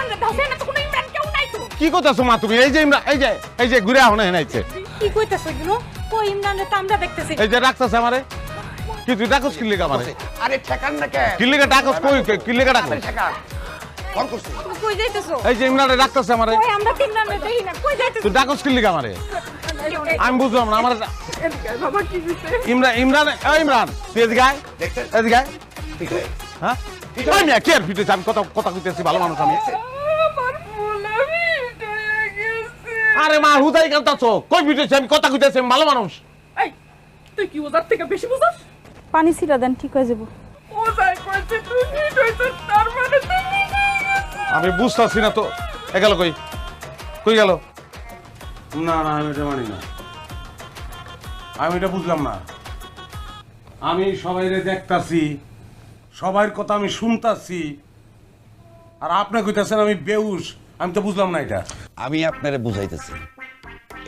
ইমরান দাসে না তো কোনো ইমরান কেউ নাই তো। কি করতেছো মা তুমি? এই যে ইমরান, এই যে ঘুরে আহনে হেনাইছে। কি কইতাছ এগুলো? কই ইমরান রে তো আমরা দেখতেছি। এই যে রাখতাছে আমারে। কি তুই ডাকস কি লিগা আমারে? আরে ঠেকান না কে? কি লিগা ডাকস কই কি লিগা ডাকস? ঠেকান। ফোন করছি। তুমি কই যাইতেছো? এই যে ইমরান রে ডাকতাছে আমারে। কই আমরা ইমরান রে দেখি না। কই যাইতেছো? তুই ডাকস কি লিগা আমারে? আমি বুঝলাম না আমার বাবা কি হইছে? ইমরান এই ইমরান তুই এদিকে আয়। দেখছেন? এদিকে আয়। ঠিক আছে। হ্যাঁ? আমি কি আর ফিটেছি? আমি কথা কইতেছি, ভালো মানুষ আমি। আমার ফুল আমি ডয়ে গেছে। আরে মা হুদাই কাঁদতাছো। কই ফিটেছি? আমি কথা কইতেছি, আমি ভালো মানুষ। এই তুই কি ওজার থেকে বেশি বুঝাস? পানি ছিটা দেন, ঠিক হয়ে যাবো। ও যাই কইছে তুই ফিট হইছিস তার মানে তুই ফিট হয়ে গেছিস। আমি বুঝতাছি না তো। এ গেল কই? কই গেল? না না আমি এটা মানি না। আমি এটা বুঝলাম না। আমি সবাইরে দেখতাছি, সবার কথা আমি শুনতাছি, আর আপনি কইতাছেন আমি বেউস। আমি তো বুঝলাম না এটা। আমি আপনারে বুঝাইতেছি,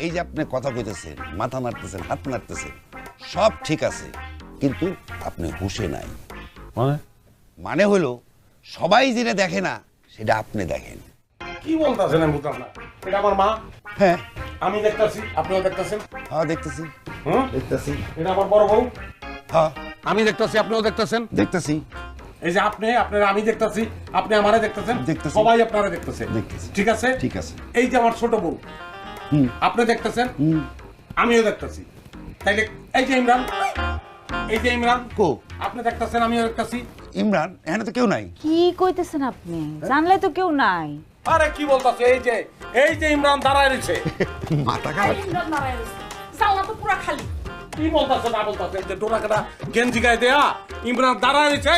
এই যে আপনি কথা কইতেছেন, মাথা নাড়তেছেন, হাত নাড়তেছেন, সব ঠিক আছে, কিন্তু আপনি হুঁশে নাই। মানে হলো সবাই যেটা দেখে না সেটা আপনি দেখেন। কি বলতাছেন আমি বুঝলাম না। এটা আমার মা, হ্যাঁ আমি দেখতাছি, আপনিও দেখতাছেন। হ্যাঁ দেখতেছি, হুম? দেখতেছি, এটা আমার বড় বউ, হ্যাঁ আমি দেখতাছি, আপনিও দেখতাছেন। দেখতেছি, এই যে আপনারা আমি দেখতাছি, আপনি আমারে দেখতেছেন, দেখতাছি। সবাই আপনারা দেখতেছেন। দেখতেছি। ঠিক আছে? ঠিক আছে। এই যে আমার ছোট বউ, হুম আপনি দেখতেছেন, হুম আমিও দেখতেছি। তাইলে এই যে ইমরান, এই যে ইমরান, কো আপনি দেখতেছেন, আমিও দেখতেছি। ইমরান, এখানে তো কেউ নাই। কি কইতেছেন আপনি? জানলে তো কেউ নাই। আরে কি বলতাছে? এই যে ইমরান দাঁড়ায় রয়েছে। মাথা খারাপ। ইমরান মারা গেছে। জানলা তো পুরা খালি। কি বলতাছে না বলতাছে? এই যে ডোরা কাটা গেঞ্জি গায়ে দেয়া ইমরান দাঁড়ায় রয়েছে।